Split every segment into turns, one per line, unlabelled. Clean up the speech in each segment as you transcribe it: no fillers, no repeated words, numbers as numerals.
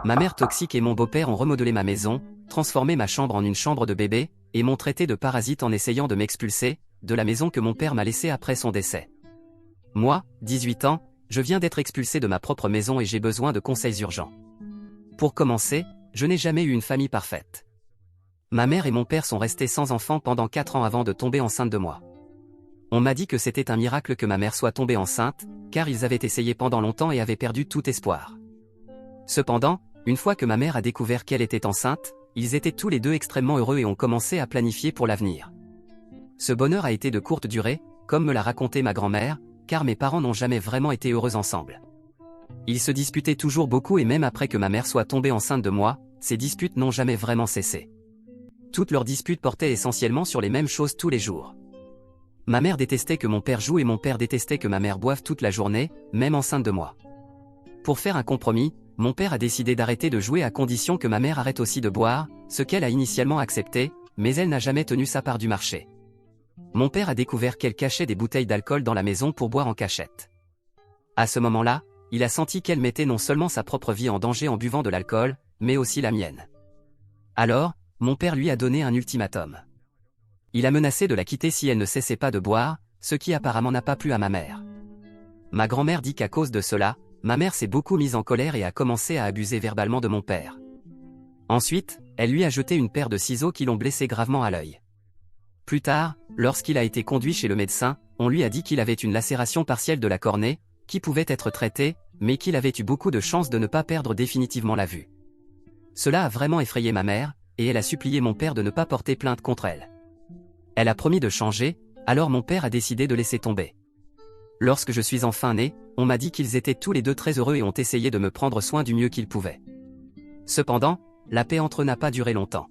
Ma mère toxique et mon beau-père ont remodelé ma maison, transformé ma chambre en une chambre de bébé, et m'ont traité de parasite en essayant de m'expulser de la maison que mon père m'a laissée après son décès. Moi, 18 ans, je viens d'être expulsé de ma propre maison et j'ai besoin de conseils urgents. Pour commencer, je n'ai jamais eu une famille parfaite. Ma mère et mon père sont restés sans enfants pendant 4 ans avant de tomber enceinte de moi. On m'a dit que c'était un miracle que ma mère soit tombée enceinte, car ils avaient essayé pendant longtemps et avaient perdu tout espoir. Cependant, une fois que ma mère a découvert qu'elle était enceinte, ils étaient tous les deux extrêmement heureux et ont commencé à planifier pour l'avenir. Ce bonheur a été de courte durée, comme me l'a raconté ma grand-mère, car mes parents n'ont jamais vraiment été heureux ensemble. Ils se disputaient toujours beaucoup et même après que ma mère soit tombée enceinte de moi, ces disputes n'ont jamais vraiment cessé. Toutes leurs disputes portaient essentiellement sur les mêmes choses tous les jours. Ma mère détestait que mon père joue et mon père détestait que ma mère boive toute la journée, même enceinte de moi. Pour faire un compromis, mon père a décidé d'arrêter de jouer à condition que ma mère arrête aussi de boire, ce qu'elle a initialement accepté, mais elle n'a jamais tenu sa part du marché. Mon père a découvert qu'elle cachait des bouteilles d'alcool dans la maison pour boire en cachette. À ce moment-là, il a senti qu'elle mettait non seulement sa propre vie en danger en buvant de l'alcool, mais aussi la mienne. Alors, mon père lui a donné un ultimatum. Il a menacé de la quitter si elle ne cessait pas de boire, ce qui apparemment n'a pas plu à ma mère. Ma grand-mère dit qu'à cause de cela, ma mère s'est beaucoup mise en colère et a commencé à abuser verbalement de mon père. Ensuite, elle lui a jeté une paire de ciseaux qui l'ont blessé gravement à l'œil. Plus tard, lorsqu'il a été conduit chez le médecin, on lui a dit qu'il avait une lacération partielle de la cornée, qui pouvait être traitée, mais qu'il avait eu beaucoup de chance de ne pas perdre définitivement la vue. Cela a vraiment effrayé ma mère, et elle a supplié mon père de ne pas porter plainte contre elle. Elle a promis de changer, alors mon père a décidé de laisser tomber. Lorsque je suis enfin né, on m'a dit qu'ils étaient tous les deux très heureux et ont essayé de me prendre soin du mieux qu'ils pouvaient. Cependant, la paix entre eux n'a pas duré longtemps.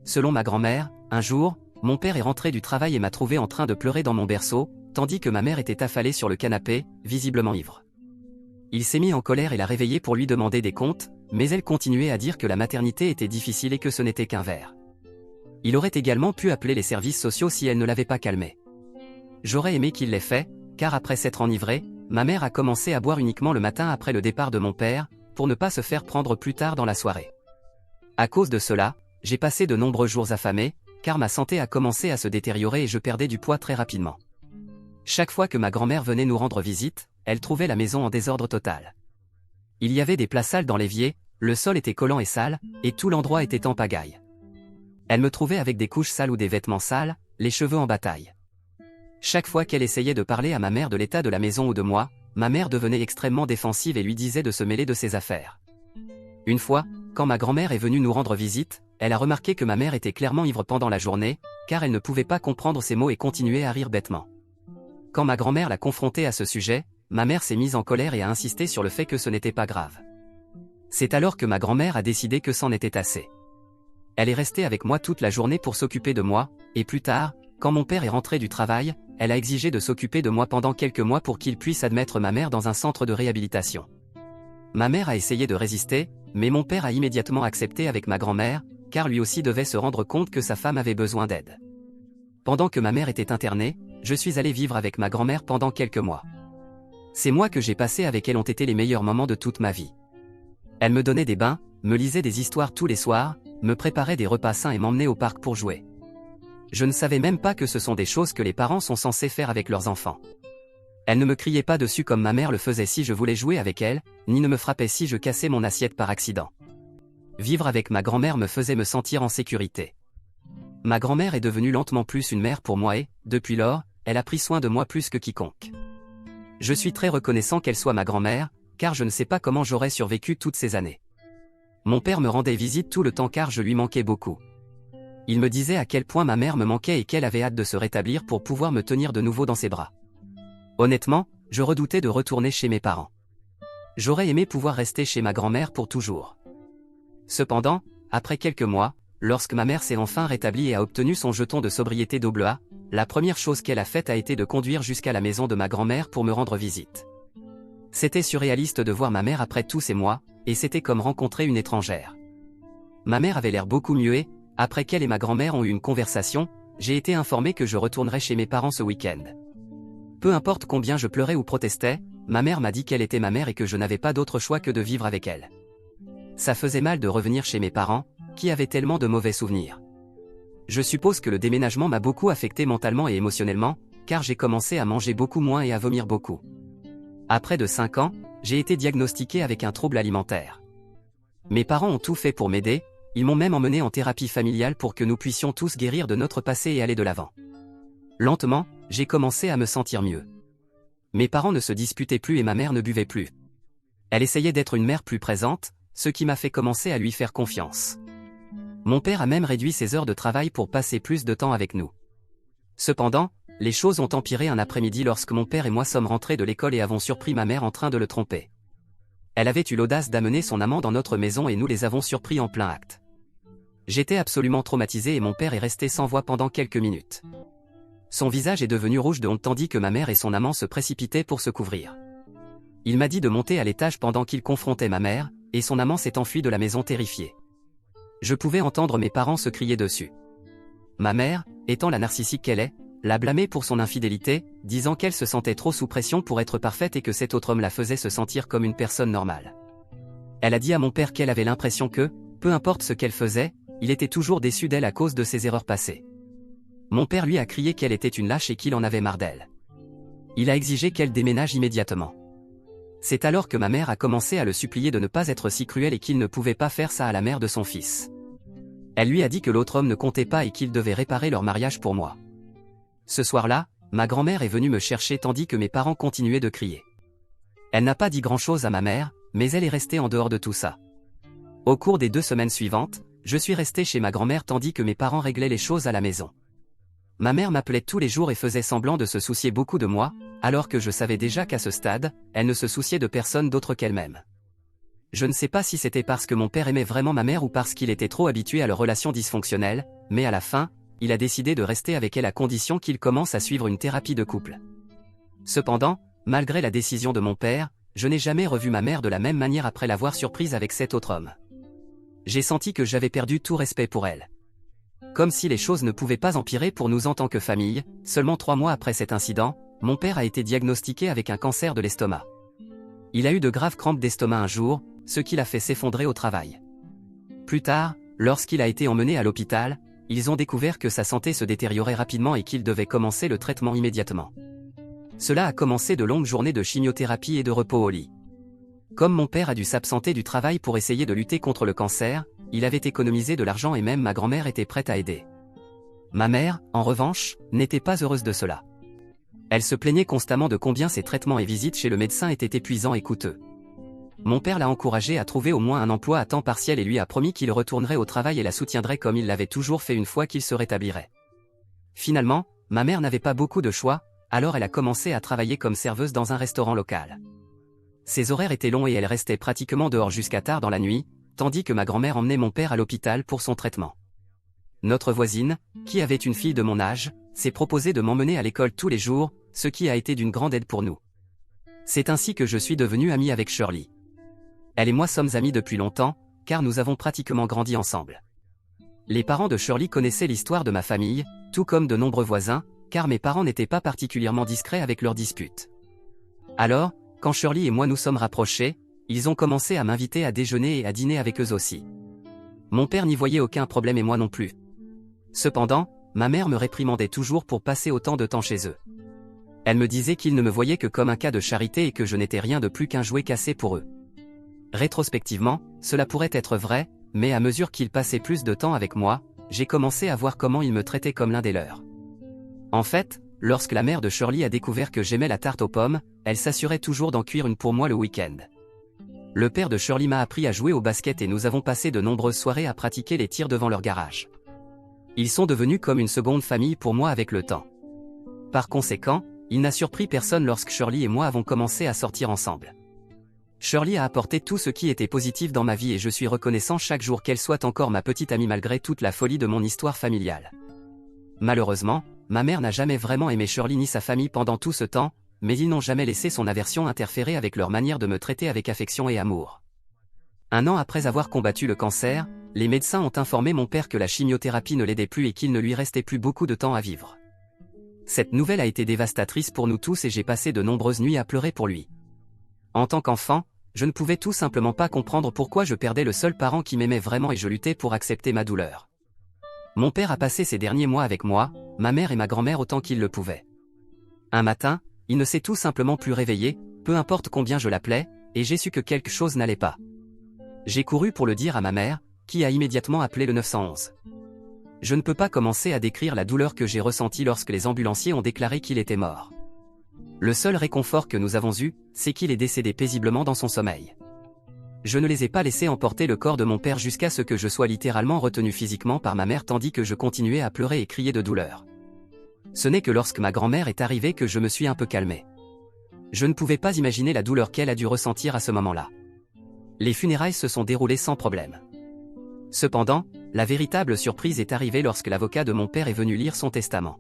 Selon ma grand-mère, un jour, mon père est rentré du travail et m'a trouvé en train de pleurer dans mon berceau, tandis que ma mère était affalée sur le canapé, visiblement ivre. Il s'est mis en colère et l'a réveillée pour lui demander des comptes, mais elle continuait à dire que la maternité était difficile et que ce n'était qu'un verre. Il aurait également pu appeler les services sociaux si elle ne l'avait pas calmé. J'aurais aimé qu'il l'ait fait, car après s'être enivrée, ma mère a commencé à boire uniquement le matin après le départ de mon père, pour ne pas se faire prendre plus tard dans la soirée. À cause de cela, j'ai passé de nombreux jours affamé, car ma santé a commencé à se détériorer et je perdais du poids très rapidement. Chaque fois que ma grand-mère venait nous rendre visite, elle trouvait la maison en désordre total. Il y avait des plats sales dans l'évier, le sol était collant et sale, et tout l'endroit était en pagaille. Elle me trouvait avec des couches sales ou des vêtements sales, les cheveux en bataille. Chaque fois qu'elle essayait de parler à ma mère de l'état de la maison ou de moi, ma mère devenait extrêmement défensive et lui disait de se mêler de ses affaires. Une fois, quand ma grand-mère est venue nous rendre visite, elle a remarqué que ma mère était clairement ivre pendant la journée, car elle ne pouvait pas comprendre ses mots et continuait à rire bêtement. Quand ma grand-mère l'a confrontée à ce sujet, ma mère s'est mise en colère et a insisté sur le fait que ce n'était pas grave. C'est alors que ma grand-mère a décidé que c'en était assez. Elle est restée avec moi toute la journée pour s'occuper de moi, et plus tard, quand mon père est rentré du travail, elle a exigé de s'occuper de moi pendant quelques mois pour qu'il puisse admettre ma mère dans un centre de réhabilitation. Ma mère a essayé de résister, mais mon père a immédiatement accepté avec ma grand-mère, car lui aussi devait se rendre compte que sa femme avait besoin d'aide. Pendant que ma mère était internée, je suis allé vivre avec ma grand-mère pendant quelques mois. Ces mois que j'ai passés avec elle ont été les meilleurs moments de toute ma vie. Elle me donnait des bains, me lisait des histoires tous les soirs, me préparait des repas sains et m'emmenait au parc pour jouer. Je ne savais même pas que ce sont des choses que les parents sont censés faire avec leurs enfants. Elle ne me criait pas dessus comme ma mère le faisait si je voulais jouer avec elle, ni ne me frappait si je cassais mon assiette par accident. Vivre avec ma grand-mère me faisait me sentir en sécurité. Ma grand-mère est devenue lentement plus une mère pour moi et, depuis lors, elle a pris soin de moi plus que quiconque. Je suis très reconnaissant qu'elle soit ma grand-mère, car je ne sais pas comment j'aurais survécu toutes ces années. Mon père me rendait visite tout le temps car je lui manquais beaucoup. Il me disait à quel point ma mère me manquait et qu'elle avait hâte de se rétablir pour pouvoir me tenir de nouveau dans ses bras. Honnêtement, je redoutais de retourner chez mes parents. J'aurais aimé pouvoir rester chez ma grand-mère pour toujours. Cependant, après quelques mois, lorsque ma mère s'est enfin rétablie et a obtenu son jeton de sobriété AA, la première chose qu'elle a faite a été de conduire jusqu'à la maison de ma grand-mère pour me rendre visite. C'était surréaliste de voir ma mère après tous ces mois, et c'était comme rencontrer une étrangère. Ma mère avait l'air beaucoup mieux et, après qu'elle et ma grand-mère ont eu une conversation, j'ai été informé que je retournerais chez mes parents ce week-end. Peu importe combien je pleurais ou protestais, ma mère m'a dit qu'elle était ma mère et que je n'avais pas d'autre choix que de vivre avec elle. Ça faisait mal de revenir chez mes parents, qui avaient tellement de mauvais souvenirs. Je suppose que le déménagement m'a beaucoup affecté mentalement et émotionnellement, car j'ai commencé à manger beaucoup moins et à vomir beaucoup. À près de 5 ans, j'ai été diagnostiqué avec un trouble alimentaire. Mes parents ont tout fait pour m'aider, ils m'ont même emmené en thérapie familiale pour que nous puissions tous guérir de notre passé et aller de l'avant. Lentement, j'ai commencé à me sentir mieux. Mes parents ne se disputaient plus et ma mère ne buvait plus. Elle essayait d'être une mère plus présente, ce qui m'a fait commencer à lui faire confiance. Mon père a même réduit ses heures de travail pour passer plus de temps avec nous. Cependant, les choses ont empiré un après-midi lorsque mon père et moi sommes rentrés de l'école et avons surpris ma mère en train de le tromper. Elle avait eu l'audace d'amener son amant dans notre maison et nous les avons surpris en plein acte. J'étais absolument traumatisé et mon père est resté sans voix pendant quelques minutes. Son visage est devenu rouge de honte tandis que ma mère et son amant se précipitaient pour se couvrir. Il m'a dit de monter à l'étage pendant qu'il confrontait ma mère, et son amant s'est enfui de la maison terrifié. Je pouvais entendre mes parents se crier dessus. Ma mère, étant la narcissique qu'elle est, l'a blâmée pour son infidélité, disant qu'elle se sentait trop sous pression pour être parfaite et que cet autre homme la faisait se sentir comme une personne normale. Elle a dit à mon père qu'elle avait l'impression que, peu importe ce qu'elle faisait, il était toujours déçu d'elle à cause de ses erreurs passées. Mon père lui a crié qu'elle était une lâche et qu'il en avait marre d'elle. Il a exigé qu'elle déménage immédiatement. C'est alors que ma mère a commencé à le supplier de ne pas être si cruel et qu'il ne pouvait pas faire ça à la mère de son fils. Elle lui a dit que l'autre homme ne comptait pas et qu'il devait réparer leur mariage pour moi. Ce soir-là, ma grand-mère est venue me chercher tandis que mes parents continuaient de crier. Elle n'a pas dit grand-chose à ma mère, mais elle est restée en dehors de tout ça. Au cours des 2 semaines suivantes, je suis resté chez ma grand-mère tandis que mes parents réglaient les choses à la maison. Ma mère m'appelait tous les jours et faisait semblant de se soucier beaucoup de moi, alors que je savais déjà qu'à ce stade, elle ne se souciait de personne d'autre qu'elle-même. Je ne sais pas si c'était parce que mon père aimait vraiment ma mère ou parce qu'il était trop habitué à leur relation dysfonctionnelle, mais à la fin, il a décidé de rester avec elle à condition qu'il commence à suivre une thérapie de couple. Cependant, malgré la décision de mon père, je n'ai jamais revu ma mère de la même manière après l'avoir surprise avec cet autre homme. J'ai senti que j'avais perdu tout respect pour elle. Comme si les choses ne pouvaient pas empirer pour nous en tant que famille, seulement 3 mois après cet incident, mon père a été diagnostiqué avec un cancer de l'estomac. Il a eu de graves crampes d'estomac un jour, ce qui l'a fait s'effondrer au travail. Plus tard, lorsqu'il a été emmené à l'hôpital, ils ont découvert que sa santé se détériorait rapidement et qu'il devait commencer le traitement immédiatement. Cela a commencé de longues journées de chimiothérapie et de repos au lit. Comme mon père a dû s'absenter du travail pour essayer de lutter contre le cancer, il avait économisé de l'argent et même ma grand-mère était prête à aider. Ma mère, en revanche, n'était pas heureuse de cela. Elle se plaignait constamment de combien ses traitements et visites chez le médecin étaient épuisants et coûteux. Mon père l'a encouragée à trouver au moins un emploi à temps partiel et lui a promis qu'il retournerait au travail et la soutiendrait comme il l'avait toujours fait une fois qu'il se rétablirait. Finalement, ma mère n'avait pas beaucoup de choix, alors elle a commencé à travailler comme serveuse dans un restaurant local. Ses horaires étaient longs et elle restait pratiquement dehors jusqu'à tard dans la nuit, tandis que ma grand-mère emmenait mon père à l'hôpital pour son traitement. Notre voisine, qui avait une fille de mon âge, s'est proposée de m'emmener à l'école tous les jours, ce qui a été d'une grande aide pour nous. C'est ainsi que je suis devenu ami avec Shirley. Elle et moi sommes amis depuis longtemps, car nous avons pratiquement grandi ensemble. Les parents de Shirley connaissaient l'histoire de ma famille, tout comme de nombreux voisins, car mes parents n'étaient pas particulièrement discrets avec leurs disputes. Alors, quand Shirley et moi nous sommes rapprochés, ils ont commencé à m'inviter à déjeuner et à dîner avec eux aussi. Mon père n'y voyait aucun problème et moi non plus. Cependant, ma mère me réprimandait toujours pour passer autant de temps chez eux. Elle me disait qu'ils ne me voyaient que comme un cas de charité et que je n'étais rien de plus qu'un jouet cassé pour eux. Rétrospectivement, cela pourrait être vrai, mais à mesure qu'ils passaient plus de temps avec moi, j'ai commencé à voir comment ils me traitaient comme l'un des leurs. En fait, lorsque la mère de Shirley a découvert que j'aimais la tarte aux pommes, elle s'assurait toujours d'en cuire une pour moi le week-end. Le père de Shirley m'a appris à jouer au basket et nous avons passé de nombreuses soirées à pratiquer les tirs devant leur garage. Ils sont devenus comme une seconde famille pour moi avec le temps. Par conséquent, il n'a surpris personne lorsque Shirley et moi avons commencé à sortir ensemble. Shirley a apporté tout ce qui était positif dans ma vie et je suis reconnaissant chaque jour qu'elle soit encore ma petite amie malgré toute la folie de mon histoire familiale. Malheureusement, ma mère n'a jamais vraiment aimé Shirley ni sa famille pendant tout ce temps, mais ils n'ont jamais laissé son aversion interférer avec leur manière de me traiter avec affection et amour. 1 an après avoir combattu le cancer, les médecins ont informé mon père que la chimiothérapie ne l'aidait plus et qu'il ne lui restait plus beaucoup de temps à vivre. Cette nouvelle a été dévastatrice pour nous tous et j'ai passé de nombreuses nuits à pleurer pour lui. En tant qu'enfant, Je ne pouvais tout simplement pas comprendre pourquoi je perdais le seul parent qui m'aimait vraiment et je luttais pour accepter ma douleur. Mon père a passé ces derniers mois avec moi, ma mère et ma grand-mère autant qu'il le pouvait. Un matin, il ne s'est tout simplement plus réveillé, peu importe combien je l'appelais, et j'ai su que quelque chose n'allait pas. J'ai couru pour le dire à ma mère, qui a immédiatement appelé le 911. Je ne peux pas commencer à décrire la douleur que j'ai ressentie lorsque les ambulanciers ont déclaré qu'il était mort. Le seul réconfort que nous avons eu, c'est qu'il est décédé paisiblement dans son sommeil. Je ne les ai pas laissés emporter le corps de mon père jusqu'à ce que je sois littéralement retenu physiquement par ma mère tandis que je continuais à pleurer et crier de douleur. Ce n'est que lorsque ma grand-mère est arrivée que je me suis un peu calmé. Je ne pouvais pas imaginer la douleur qu'elle a dû ressentir à ce moment-là. Les funérailles se sont déroulées sans problème. Cependant, la véritable surprise est arrivée lorsque l'avocat de mon père est venu lire son testament.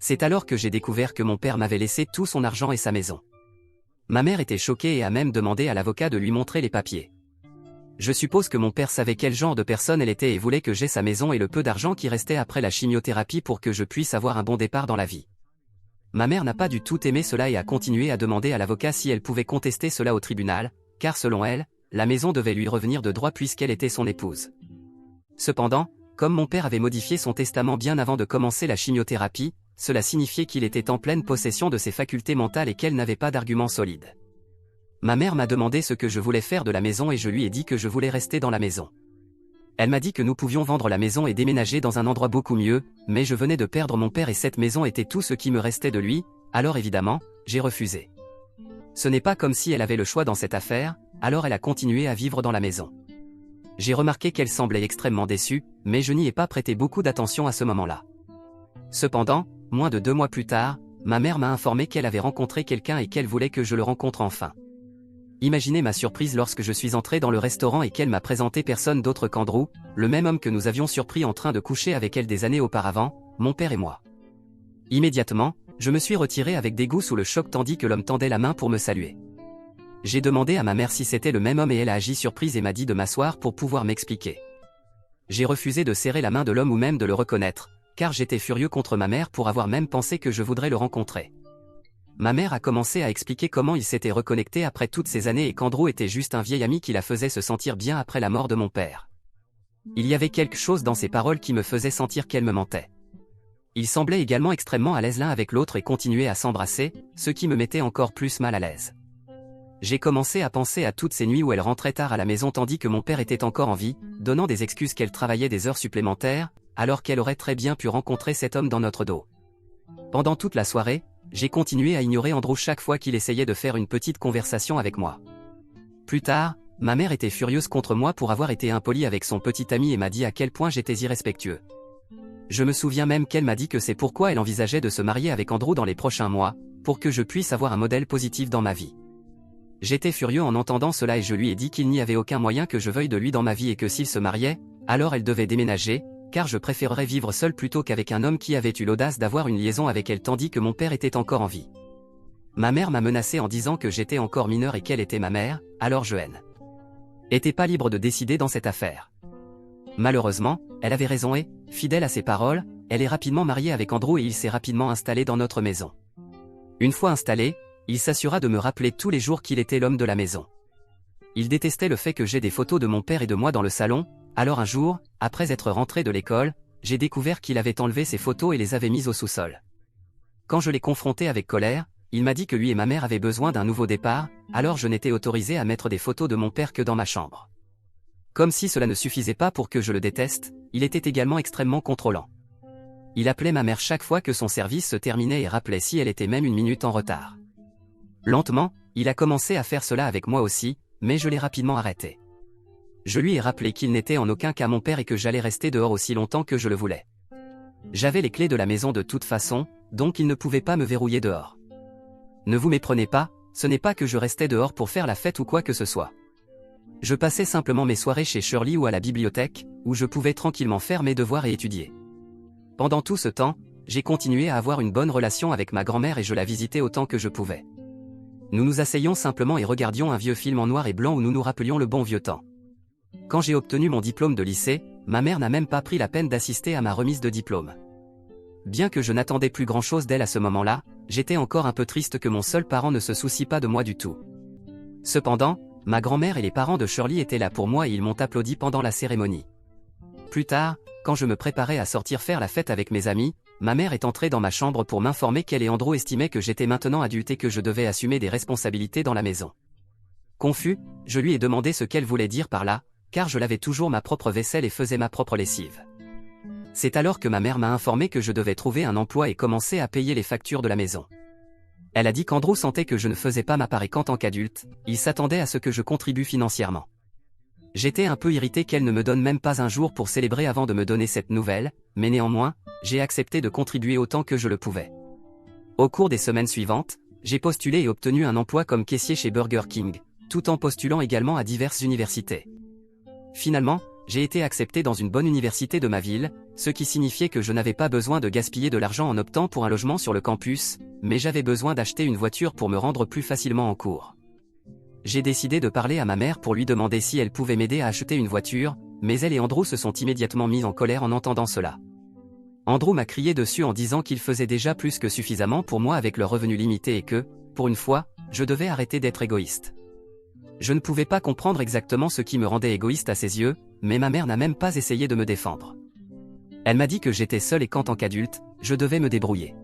C'est alors que j'ai découvert que mon père m'avait laissé tout son argent et sa maison. Ma mère était choquée et a même demandé à l'avocat de lui montrer les papiers. Je suppose que mon père savait quel genre de personne elle était et voulait que j'aie sa maison et le peu d'argent qui restait après la chimiothérapie pour que je puisse avoir un bon départ dans la vie. Ma mère n'a pas du tout aimé cela et a continué à demander à l'avocat si elle pouvait contester cela au tribunal, car selon elle, la maison devait lui revenir de droit puisqu'elle était son épouse. Cependant, comme mon père avait modifié son testament bien avant de commencer la chimiothérapie, cela signifiait qu'il était en pleine possession de ses facultés mentales et qu'elle n'avait pas d'arguments solides. Ma mère m'a demandé ce que je voulais faire de la maison et je lui ai dit que je voulais rester dans la maison. Elle m'a dit que nous pouvions vendre la maison et déménager dans un endroit beaucoup mieux, mais je venais de perdre mon père et cette maison était tout ce qui me restait de lui, alors évidemment, j'ai refusé. Ce n'est pas comme si elle avait le choix dans cette affaire, alors elle a continué à vivre dans la maison. J'ai remarqué qu'elle semblait extrêmement déçue, mais je n'y ai pas prêté beaucoup d'attention à ce moment-là. Cependant, moins de 2 mois plus tard, ma mère m'a informé qu'elle avait rencontré quelqu'un et qu'elle voulait que je le rencontre enfin. Imaginez ma surprise lorsque je suis entré dans le restaurant et qu'elle m'a présenté personne d'autre qu'Andrew, le même homme que nous avions surpris en train de coucher avec elle des années auparavant, mon père et moi. Immédiatement, je me suis retiré avec dégoût sous le choc tandis que l'homme tendait la main pour me saluer. J'ai demandé à ma mère si c'était le même homme et elle a agi surprise et m'a dit de m'asseoir pour pouvoir m'expliquer. J'ai refusé de serrer la main de l'homme ou même de le reconnaître, car j'étais furieux contre ma mère pour avoir même pensé que je voudrais le rencontrer. Ma mère a commencé à expliquer comment il s'était reconnecté après toutes ces années et qu'Andrew était juste un vieil ami qui la faisait se sentir bien après la mort de mon père. Il y avait quelque chose dans ses paroles qui me faisait sentir qu'elle me mentait. Ils semblaient également extrêmement à l'aise l'un avec l'autre et continuaient à s'embrasser, ce qui me mettait encore plus mal à l'aise. J'ai commencé à penser à toutes ces nuits où elle rentrait tard à la maison tandis que mon père était encore en vie, donnant des excuses qu'elle travaillait des heures supplémentaires, alors qu'elle aurait très bien pu rencontrer cet homme dans notre dos. Pendant toute la soirée, j'ai continué à ignorer Andrew chaque fois qu'il essayait de faire une petite conversation avec moi. Plus tard, ma mère était furieuse contre moi pour avoir été impoli avec son petit ami et m'a dit à quel point j'étais irrespectueux. Je me souviens même qu'elle m'a dit que c'est pourquoi elle envisageait de se marier avec Andrew dans les prochains mois, pour que je puisse avoir un modèle positif dans ma vie. J'étais furieux en entendant cela et je lui ai dit qu'il n'y avait aucun moyen que je veuille de lui dans ma vie et que s'il se mariait, alors elle devait déménager, car je préférerais vivre seul plutôt qu'avec un homme qui avait eu l'audace d'avoir une liaison avec elle tandis que mon père était encore en vie. Ma mère m'a menacé en disant que j'étais encore mineur et qu'elle était ma mère, alors je n'étais pas libre de décider dans cette affaire. Malheureusement, elle avait raison et, fidèle à ses paroles, elle est rapidement mariée avec Andrew et il s'est rapidement installé dans notre maison. Une fois installé, il s'assura de me rappeler tous les jours qu'il était l'homme de la maison. Il détestait le fait que j'ai des photos de mon père et de moi dans le salon, alors un jour, après être rentré de l'école, j'ai découvert qu'il avait enlevé ces photos et les avait mises au sous-sol. Quand je l'ai confronté avec colère, il m'a dit que lui et ma mère avaient besoin d'un nouveau départ, alors je n'étais autorisé à mettre des photos de mon père que dans ma chambre. Comme si cela ne suffisait pas pour que je le déteste, il était également extrêmement contrôlant. Il appelait ma mère chaque fois que son service se terminait et rappelait si elle était même une minute en retard. Lentement, il a commencé à faire cela avec moi aussi, mais je l'ai rapidement arrêté. Je lui ai rappelé qu'il n'était en aucun cas mon père et que j'allais rester dehors aussi longtemps que je le voulais. J'avais les clés de la maison de toute façon, donc il ne pouvait pas me verrouiller dehors. Ne vous méprenez pas, ce n'est pas que je restais dehors pour faire la fête ou quoi que ce soit. Je passais simplement mes soirées chez Shirley ou à la bibliothèque, où je pouvais tranquillement faire mes devoirs et étudier. Pendant tout ce temps, j'ai continué à avoir une bonne relation avec ma grand-mère et je la visitais autant que je pouvais. Nous nous asseyions simplement et regardions un vieux film en noir et blanc où nous nous rappelions le bon vieux temps. Quand j'ai obtenu mon diplôme de lycée, ma mère n'a même pas pris la peine d'assister à ma remise de diplôme. Bien que je n'attendais plus grand-chose d'elle à ce moment-là, j'étais encore un peu triste que mon seul parent ne se soucie pas de moi du tout. Cependant, ma grand-mère et les parents de Shirley étaient là pour moi et ils m'ont applaudi pendant la cérémonie. Plus tard, quand je me préparais à sortir faire la fête avec mes amis, ma mère est entrée dans ma chambre pour m'informer qu'elle et Andrew estimaient que j'étais maintenant adulte et que je devais assumer des responsabilités dans la maison. Confus, je lui ai demandé ce qu'elle voulait dire par là, car je lavais toujours ma propre vaisselle et faisais ma propre lessive. C'est alors que ma mère m'a informé que je devais trouver un emploi et commencer à payer les factures de la maison. Elle a dit qu'Andrew sentait que je ne faisais pas ma part et qu'en tant qu'adulte, il s'attendait à ce que je contribue financièrement. J'étais un peu irrité qu'elle ne me donne même pas un jour pour célébrer avant de me donner cette nouvelle, mais néanmoins, j'ai accepté de contribuer autant que je le pouvais. Au cours des semaines suivantes, j'ai postulé et obtenu un emploi comme caissier chez Burger King, tout en postulant également à diverses universités. Finalement, j'ai été accepté dans une bonne université de ma ville, ce qui signifiait que je n'avais pas besoin de gaspiller de l'argent en optant pour un logement sur le campus, mais j'avais besoin d'acheter une voiture pour me rendre plus facilement en cours. J'ai décidé de parler à ma mère pour lui demander si elle pouvait m'aider à acheter une voiture, mais elle et Andrew se sont immédiatement mis en colère en entendant cela. Andrew m'a crié dessus en disant qu'il faisait déjà plus que suffisamment pour moi avec le revenu limité et que, pour une fois, je devais arrêter d'être égoïste. Je ne pouvais pas comprendre exactement ce qui me rendait égoïste à ses yeux, mais ma mère n'a même pas essayé de me défendre. Elle m'a dit que j'étais seul et qu'en tant qu'adulte, je devais me débrouiller.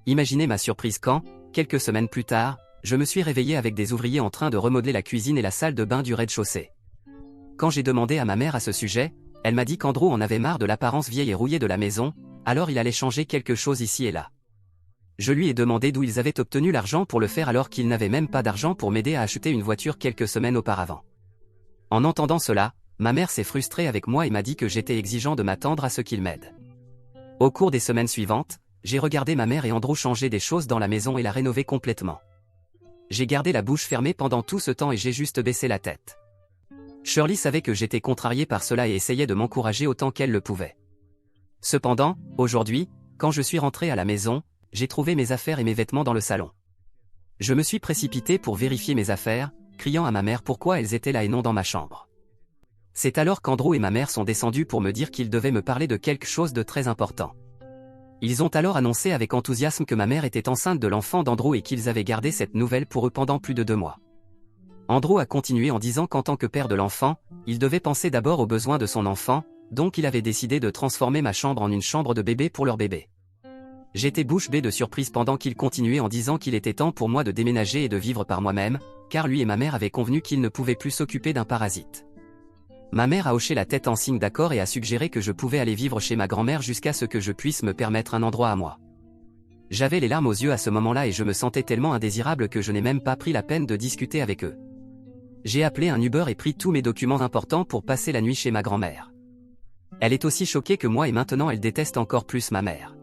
Imaginez ma surprise quand, quelques semaines plus tard, je me suis réveillé avec des ouvriers en train de remodeler la cuisine et la salle de bain du rez-de-chaussée. Quand j'ai demandé à ma mère à ce sujet, elle m'a dit qu'Andrew en avait marre de l'apparence vieille et rouillée de la maison, alors il allait changer quelque chose ici et là. Je lui ai demandé d'où ils avaient obtenu l'argent pour le faire alors qu'ils n'avaient même pas d'argent pour m'aider à acheter une voiture quelques semaines auparavant. En entendant cela, ma mère s'est frustrée avec moi et m'a dit que j'étais exigeant de m'attendre à ce qu'ils m'aident. Au cours des semaines suivantes, j'ai regardé ma mère et Andrew changer des choses dans la maison et la rénover complètement. J'ai gardé la bouche fermée pendant tout ce temps et j'ai juste baissé la tête. Shirley savait que j'étais contrarié par cela et essayait de m'encourager autant qu'elle le pouvait. Cependant, aujourd'hui, quand je suis rentré à la maison, j'ai trouvé mes affaires et mes vêtements dans le salon. Je me suis précipité pour vérifier mes affaires, criant à ma mère pourquoi elles étaient là et non dans ma chambre. C'est alors qu'Andrew et ma mère sont descendus pour me dire qu'ils devaient me parler de quelque chose de très important. Ils ont alors annoncé avec enthousiasme que ma mère était enceinte de l'enfant d'Andrew et qu'ils avaient gardé cette nouvelle pour eux pendant plus de 2 mois. Andrew a continué en disant qu'en tant que père de l'enfant, il devait penser d'abord aux besoins de son enfant, donc il avait décidé de transformer ma chambre en une chambre de bébé pour leur bébé. J'étais bouche bée de surprise pendant qu'il continuait en disant qu'il était temps pour moi de déménager et de vivre par moi-même, car lui et ma mère avaient convenu qu'ils ne pouvaient plus s'occuper d'un parasite. Ma mère a hoché la tête en signe d'accord et a suggéré que je pouvais aller vivre chez ma grand-mère jusqu'à ce que je puisse me permettre un endroit à moi. J'avais les larmes aux yeux à ce moment-là et je me sentais tellement indésirable que je n'ai même pas pris la peine de discuter avec eux. J'ai appelé un Uber et pris tous mes documents importants pour passer la nuit chez ma grand-mère. Elle est aussi choquée que moi et maintenant elle déteste encore plus ma mère.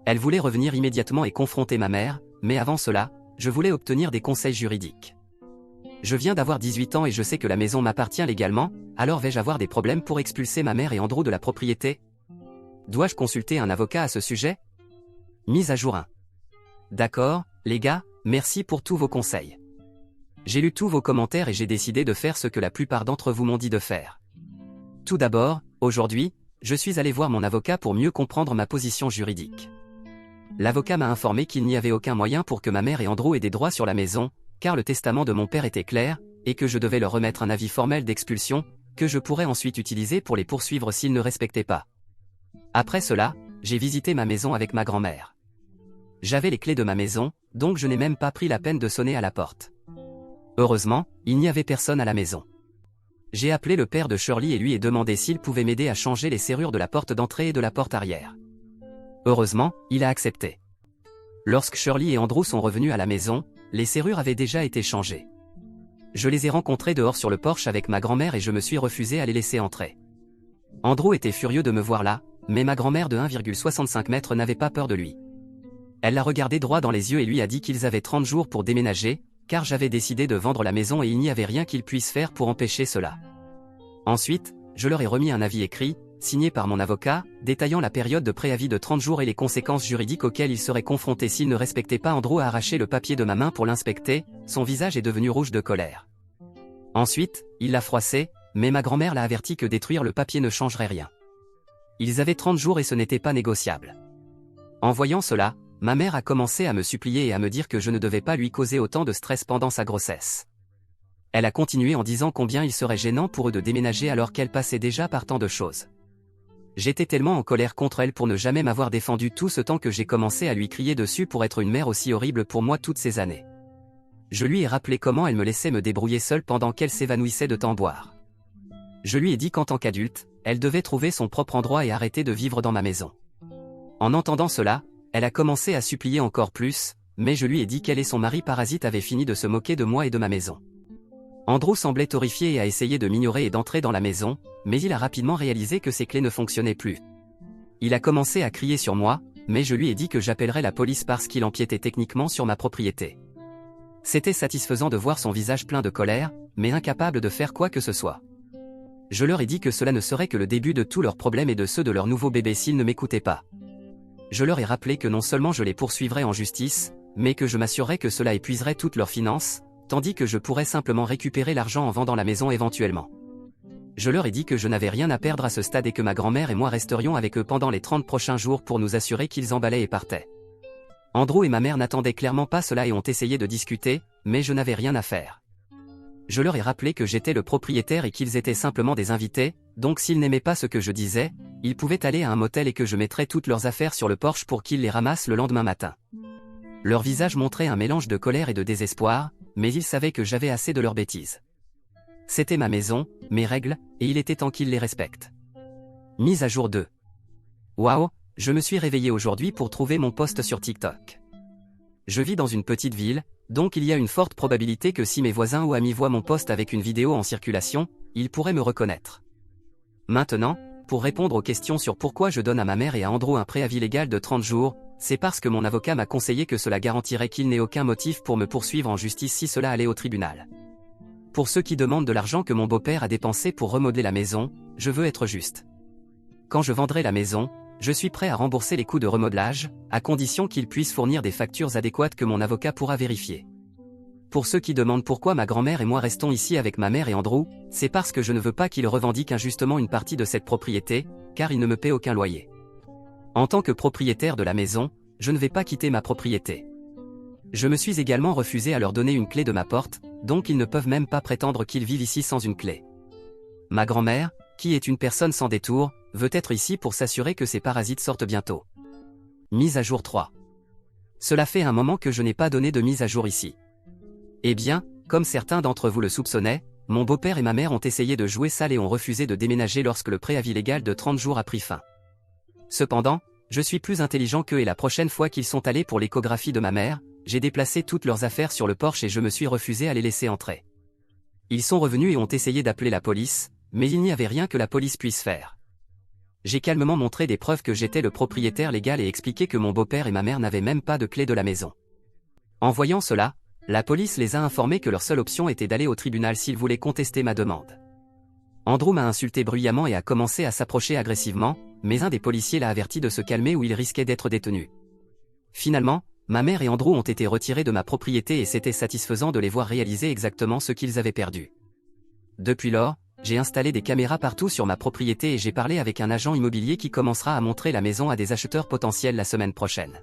Elle voulait revenir immédiatement et confronter ma mère, mais avant cela, je voulais obtenir des conseils juridiques. Je viens d'avoir 18 ans et je sais que la maison m'appartient légalement, alors vais-je avoir des problèmes pour expulser ma mère et Andrew de la propriété? Dois-je consulter un avocat à ce sujet? Mise à jour 1. D'accord, les gars, merci pour tous vos conseils. J'ai lu tous vos commentaires et j'ai décidé de faire ce que la plupart d'entre vous m'ont dit de faire. Tout d'abord, aujourd'hui, je suis allé voir mon avocat pour mieux comprendre ma position juridique. L'avocat m'a informé qu'il n'y avait aucun moyen pour que ma mère et Andrew aient des droits sur la maison, car le testament de mon père était clair, et que je devais leur remettre un avis formel d'expulsion, que je pourrais ensuite utiliser pour les poursuivre s'ils ne respectaient pas. Après cela, j'ai visité ma maison avec ma grand-mère. J'avais les clés de ma maison, donc je n'ai même pas pris la peine de sonner à la porte. Heureusement, il n'y avait personne à la maison. J'ai appelé le père de Shirley et lui ai demandé s'il pouvait m'aider à changer les serrures de la porte d'entrée et de la porte arrière. Heureusement, il a accepté. Lorsque Shirley et Andrew sont revenus à la maison, les serrures avaient déjà été changées. Je les ai rencontrés dehors sur le porche avec ma grand-mère et je me suis refusé à les laisser entrer. Andrew était furieux de me voir là, mais ma grand-mère de 1,65 m n'avait pas peur de lui. Elle l'a regardé droit dans les yeux et lui a dit qu'ils avaient 30 jours pour déménager, car j'avais décidé de vendre la maison et il n'y avait rien qu'ils puissent faire pour empêcher cela. Ensuite, je leur ai remis un avis écrit, signé par mon avocat, détaillant la période de préavis de 30 jours et les conséquences juridiques auxquelles ils seraient confrontés s'ils ne respectaient pas. Andrew a arraché le papier de ma main pour l'inspecter, son visage est devenu rouge de colère. Ensuite, il l'a froissé, mais ma grand-mère l'a averti que détruire le papier ne changerait rien. Ils avaient 30 jours et ce n'était pas négociable. En voyant cela, ma mère a commencé à me supplier et à me dire que je ne devais pas lui causer autant de stress pendant sa grossesse. Elle a continué en disant combien il serait gênant pour eux de déménager alors qu'elle passait déjà par tant de choses. J'étais tellement en colère contre elle pour ne jamais m'avoir défendu tout ce temps que j'ai commencé à lui crier dessus pour être une mère aussi horrible pour moi toutes ces années. Je lui ai rappelé comment elle me laissait me débrouiller seule pendant qu'elle s'évanouissait de tant boire. Je lui ai dit qu'en tant qu'adulte, elle devait trouver son propre endroit et arrêter de vivre dans ma maison. En entendant cela, elle a commencé à supplier encore plus, mais je lui ai dit qu'elle et son mari parasite avaient fini de se moquer de moi et de ma maison. Andrew semblait horrifié et a essayé de m'ignorer et d'entrer dans la maison, mais il a rapidement réalisé que ses clés ne fonctionnaient plus. Il a commencé à crier sur moi, mais je lui ai dit que j'appellerais la police parce qu'il empiétait techniquement sur ma propriété. C'était satisfaisant de voir son visage plein de colère, mais incapable de faire quoi que ce soit. Je leur ai dit que cela ne serait que le début de tous leurs problèmes et de ceux de leur nouveau bébé s'ils ne m'écoutaient pas. Je leur ai rappelé que non seulement je les poursuivrais en justice, mais que je m'assurerais que cela épuiserait toutes leurs finances, tandis que je pourrais simplement récupérer l'argent en vendant la maison éventuellement. Je leur ai dit que je n'avais rien à perdre à ce stade et que ma grand-mère et moi resterions avec eux pendant les 30 prochains jours pour nous assurer qu'ils emballaient et partaient. Andrew et ma mère n'attendaient clairement pas cela et ont essayé de discuter, mais je n'avais rien à faire. Je leur ai rappelé que j'étais le propriétaire et qu'ils étaient simplement des invités, donc s'ils n'aimaient pas ce que je disais, ils pouvaient aller à un motel et que je mettrais toutes leurs affaires sur le porche pour qu'ils les ramassent le lendemain matin. Leur visage montrait un mélange de colère et de désespoir, mais ils savaient que j'avais assez de leurs bêtises. C'était ma maison, mes règles, et il était temps qu'ils les respectent. Mise à jour 2. Waouh, je me suis réveillé aujourd'hui pour trouver mon post sur TikTok. Je vis dans une petite ville, donc il y a une forte probabilité que si mes voisins ou amis voient mon post avec une vidéo en circulation, ils pourraient me reconnaître. Maintenant, pour répondre aux questions sur pourquoi je donne à ma mère et à Andrew un préavis légal de 30 jours, c'est parce que mon avocat m'a conseillé que cela garantirait qu'il n'ait aucun motif pour me poursuivre en justice si cela allait au tribunal. Pour ceux qui demandent de l'argent que mon beau-père a dépensé pour remodeler la maison, je veux être juste. Quand je vendrai la maison, je suis prêt à rembourser les coûts de remodelage, à condition qu'il puisse fournir des factures adéquates que mon avocat pourra vérifier. Pour ceux qui demandent pourquoi ma grand-mère et moi restons ici avec ma mère et Andrew, c'est parce que je ne veux pas qu'ils revendiquent injustement une partie de cette propriété, car ils ne me paient aucun loyer. En tant que propriétaire de la maison, je ne vais pas quitter ma propriété. Je me suis également refusé à leur donner une clé de ma porte, donc ils ne peuvent même pas prétendre qu'ils vivent ici sans une clé. Ma grand-mère, qui est une personne sans détour, veut être ici pour s'assurer que ces parasites sortent bientôt. Mise à jour 3. Cela fait un moment que je n'ai pas donné de mise à jour ici. Eh bien, comme certains d'entre vous le soupçonnaient, mon beau-père et ma mère ont essayé de jouer sale et ont refusé de déménager lorsque le préavis légal de 30 jours a pris fin. Cependant, je suis plus intelligent qu'eux et la prochaine fois qu'ils sont allés pour l'échographie de ma mère, j'ai déplacé toutes leurs affaires sur le porche et je me suis refusé à les laisser entrer. Ils sont revenus et ont essayé d'appeler la police, mais il n'y avait rien que la police puisse faire. J'ai calmement montré des preuves que j'étais le propriétaire légal et expliqué que mon beau-père et ma mère n'avaient même pas de clé de la maison. En voyant cela, la police les a informés que leur seule option était d'aller au tribunal s'ils voulaient contester ma demande. Andrew m'a insulté bruyamment et a commencé à s'approcher agressivement, mais un des policiers l'a averti de se calmer ou il risquait d'être détenu. Finalement, ma mère et Andrew ont été retirés de ma propriété et c'était satisfaisant de les voir réaliser exactement ce qu'ils avaient perdu. Depuis lors, j'ai installé des caméras partout sur ma propriété et j'ai parlé avec un agent immobilier qui commencera à montrer la maison à des acheteurs potentiels la semaine prochaine.